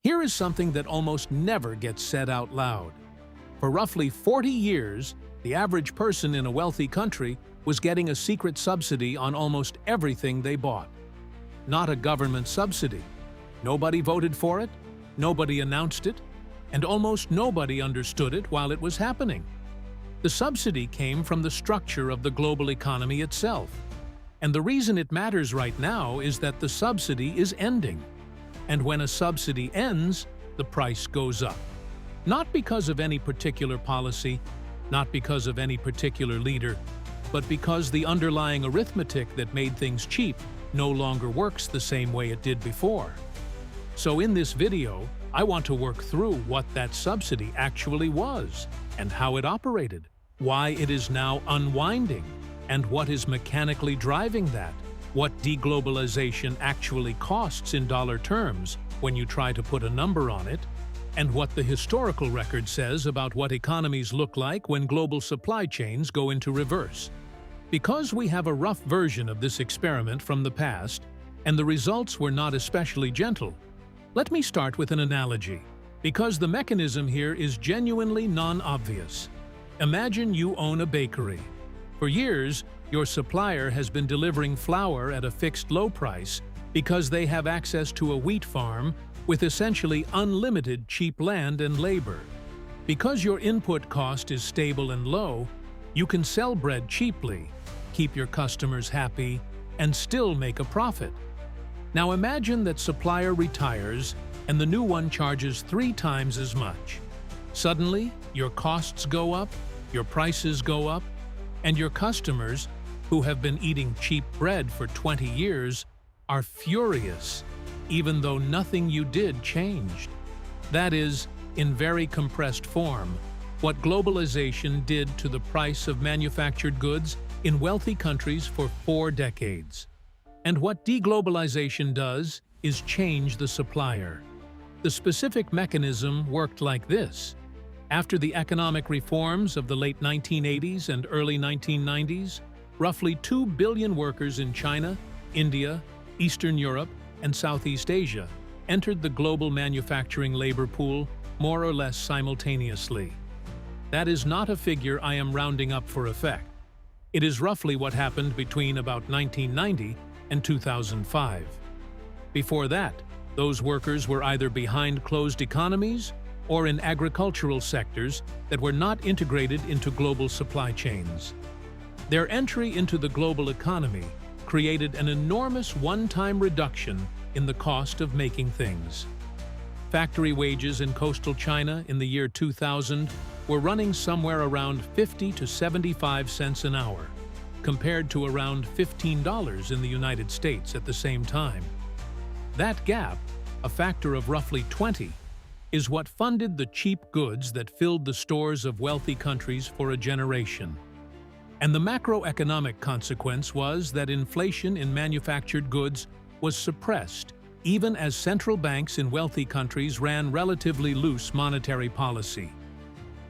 Here is something that almost never gets said out loud. For roughly 40 years, the average person in a wealthy country was getting a secret subsidy on almost everything they bought. Not a government subsidy. Nobody voted for it, nobody announced it, and almost nobody understood it while it was happening. The subsidy came from the structure of the global economy itself. And the reason it matters right now is that the subsidy is ending. And when a subsidy ends, the price goes up. Not because of any particular policy, not because of any particular leader, but because the underlying arithmetic that made things cheap no longer works the same way it did before. So in this video, I want to work through what that subsidy actually was and how it operated, why it is now unwinding, and what is mechanically driving that, what deglobalization actually costs in dollar terms when you try to put a number on it, and what the historical record says about what economies look like when global supply chains go into reverse. Because we have a rough version of this experiment from the past, and the results were not especially gentle, let me start with an analogy, because the mechanism here is genuinely non-obvious. Imagine you own a bakery. For years, your supplier has been delivering flour at a fixed low price because they have access to a wheat farm with essentially unlimited cheap land and labor. Because your input cost is stable and low, you can sell bread cheaply, keep your customers happy, and still make a profit. Now imagine that supplier retires and the new one charges 3 times as much. Suddenly, your costs go up, your prices go up, and your customers, who have been eating cheap bread for 20 years, are furious, even though nothing you did changed. That is, in very compressed form, what globalization did to the price of manufactured goods in wealthy countries for 4 decades. And what deglobalization does is change the supplier. The specific mechanism worked like this. After the economic reforms of the late 1980s and early 1990s, roughly 2 billion workers in China, India, Eastern Europe, and Southeast Asia entered the global manufacturing labor pool more or less simultaneously. That is not a figure I am rounding up for effect. It is roughly what happened between about 1990 and 2005. Before that, those workers were either behind closed economies or in agricultural sectors that were not integrated into global supply chains. Their entry into the global economy created an enormous one-time reduction in the cost of making things. Factory wages in coastal China in the year 2000 were running somewhere around 50 to 75 cents an hour, compared to around $15 in the United States at the same time. That gap, a factor of roughly 20, is what funded the cheap goods that filled the stores of wealthy countries for a generation. And the macroeconomic consequence was that inflation in manufactured goods was suppressed, even as central banks in wealthy countries ran relatively loose monetary policy.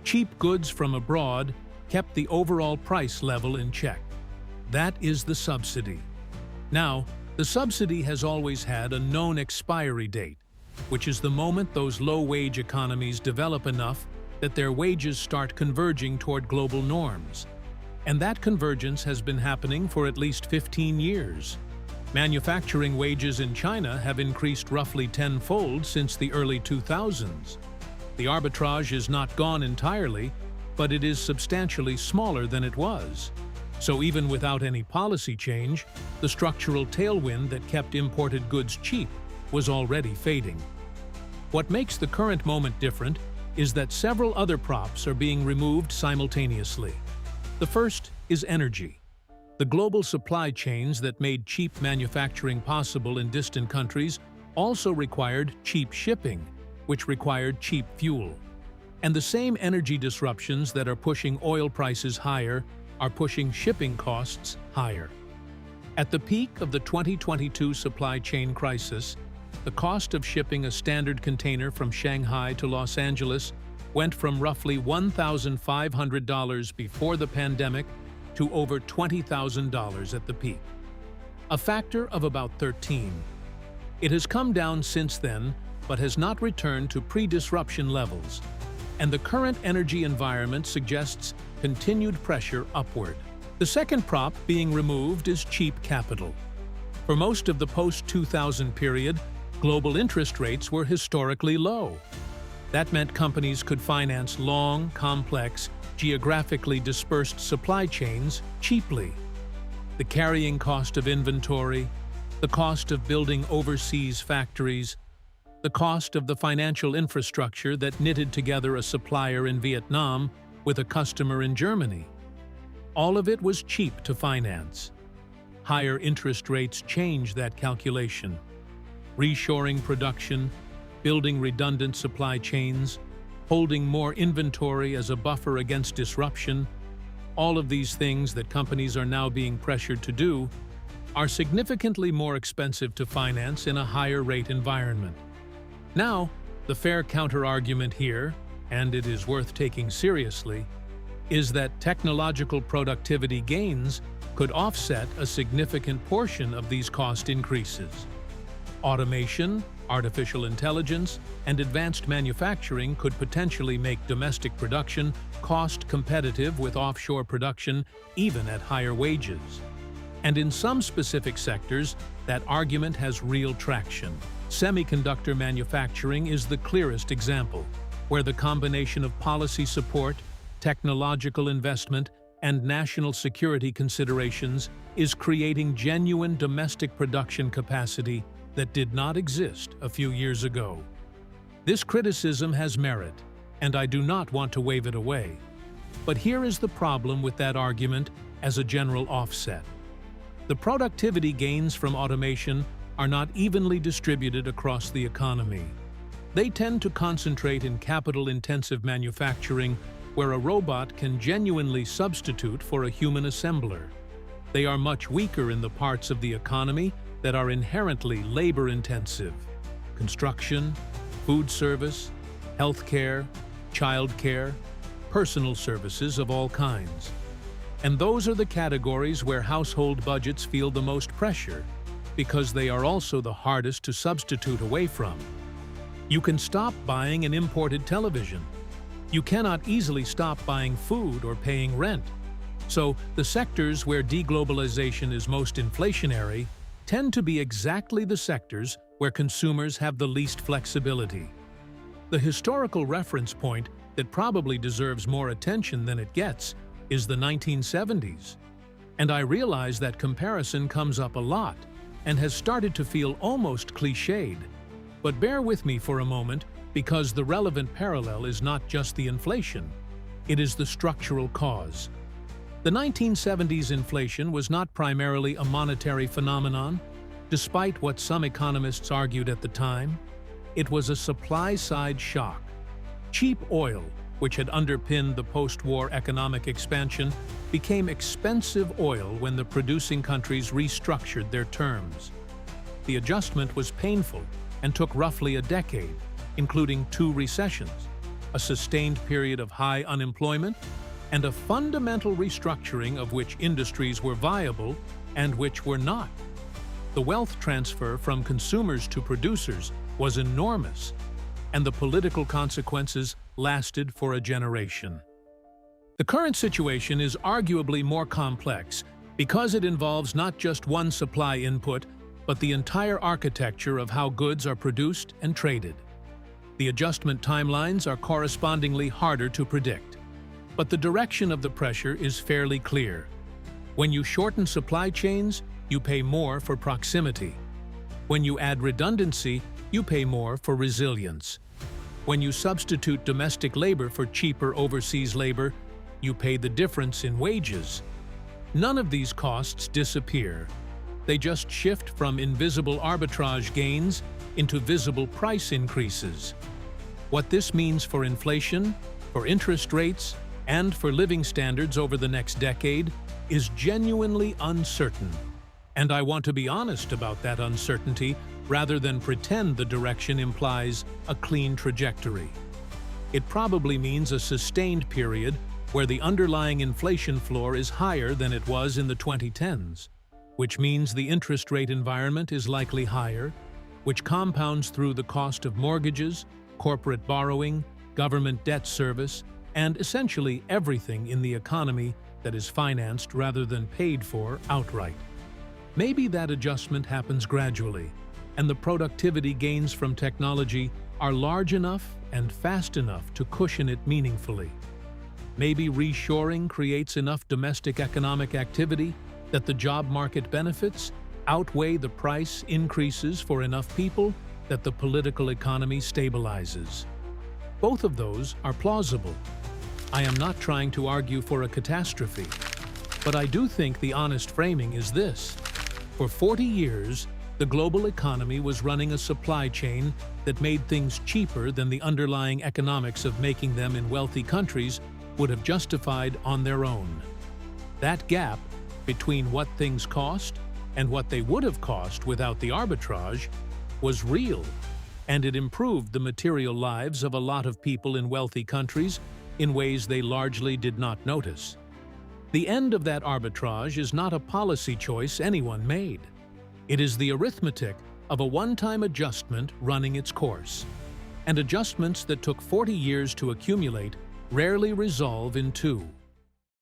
Cheap goods from abroad kept the overall price level in check. That is the subsidy. Now, the subsidy has always had a known expiry date, which is the moment those low-wage economies develop enough that their wages start converging toward global norms. And that convergence has been happening for at least 15 years. Manufacturing wages in China have increased roughly tenfold since the early 2000s. The arbitrage is not gone entirely, but it is substantially smaller than it was. So even without any policy change, the structural tailwind that kept imported goods cheap was already fading. What makes the current moment different is that several other props are being removed simultaneously. The first is energy. The global supply chains that made cheap manufacturing possible in distant countries also required cheap shipping, which required cheap fuel. And the same energy disruptions that are pushing oil prices higher are pushing shipping costs higher. At the peak of the 2022 supply chain crisis, the cost of shipping a standard container from Shanghai to Los Angeles went from roughly $1,500 before the pandemic to over $20,000 at the peak, a factor of about 13. It has come down since then, but has not returned to pre-disruption levels, and the current energy environment suggests continued pressure upward. The second prop being removed is cheap capital. For most of the post-2000 period, global interest rates were historically low. That meant companies could finance long, complex, geographically dispersed supply chains cheaply. The carrying cost of inventory, the cost of building overseas factories, the cost of the financial infrastructure that knitted together a supplier in Vietnam with a customer in Germany. All of it was cheap to finance. Higher interest rates changed that calculation. Reshoring production, building redundant supply chains, holding more inventory as a buffer against disruption, all of these things that companies are now being pressured to do are significantly more expensive to finance in a higher rate environment. Now, the fair counter-argument here, and it is worth taking seriously, is that technological productivity gains could offset a significant portion of these cost increases. Automation, artificial intelligence, and advanced manufacturing could potentially make domestic production cost competitive with offshore production, even at higher wages. And in some specific sectors, that argument has real traction. Semiconductor manufacturing is the clearest example, where the combination of policy support, technological investment, and national security considerations is creating genuine domestic production capacity that did not exist a few years ago. This criticism has merit, and I do not want to wave it away. But here is the problem with that argument as a general offset. The productivity gains from automation are not evenly distributed across the economy. They tend to concentrate in capital-intensive manufacturing, where a robot can genuinely substitute for a human assembler. They are much weaker in the parts of the economy that are inherently labor-intensive: construction, food service, healthcare, childcare, personal services of all kinds. And those are the categories where household budgets feel the most pressure, because they are also the hardest to substitute away from. You can stop buying an imported television. You cannot easily stop buying food or paying rent. So, the sectors where deglobalization is most inflationary tend to be exactly the sectors where consumers have the least flexibility. The historical reference point that probably deserves more attention than it gets is the 1970s. And I realize that comparison comes up a lot and has started to feel almost cliched. But bear with me for a moment, because the relevant parallel is not just the inflation, it is the structural cause. The 1970s inflation was not primarily a monetary phenomenon, despite what some economists argued at the time. It was a supply-side shock. Cheap oil, which had underpinned the post-war economic expansion, became expensive oil when the producing countries restructured their terms. The adjustment was painful and took roughly a decade, including 2 recessions, a sustained period of high unemployment, and a fundamental restructuring of which industries were viable and which were not. The wealth transfer from consumers to producers was enormous, and the political consequences lasted for a generation. The current situation is arguably more complex because it involves not just one supply input, but the entire architecture of how goods are produced and traded. The adjustment timelines are correspondingly harder to predict. But the direction of the pressure is fairly clear. When you shorten supply chains, you pay more for proximity. When you add redundancy, you pay more for resilience. When you substitute domestic labor for cheaper overseas labor, you pay the difference in wages. None of these costs disappear. They just shift from invisible arbitrage gains into visible price increases. What this means for inflation, for interest rates, and for living standards over the next decade is genuinely uncertain. And I want to be honest about that uncertainty rather than pretend the direction implies a clean trajectory. It probably means a sustained period where the underlying inflation floor is higher than it was in the 2010s, which means the interest rate environment is likely higher, which compounds through the cost of mortgages, corporate borrowing, government debt service, and essentially everything in the economy that is financed rather than paid for outright. Maybe that adjustment happens gradually, and the productivity gains from technology are large enough and fast enough to cushion it meaningfully. Maybe reshoring creates enough domestic economic activity that the job market benefits outweigh the price increases for enough people that the political economy stabilizes. Both of those are plausible. I am not trying to argue for a catastrophe, but I do think the honest framing is this. For 40 years, the global economy was running a supply chain that made things cheaper than the underlying economics of making them in wealthy countries would have justified on their own. That gap between what things cost and what they would have cost without the arbitrage was real, and it improved the material lives of a lot of people in wealthy countries in ways they largely did not notice. The end of that arbitrage is not a policy choice anyone made. It is the arithmetic of a one-time adjustment running its course. And adjustments that took 40 years to accumulate rarely resolve in 2.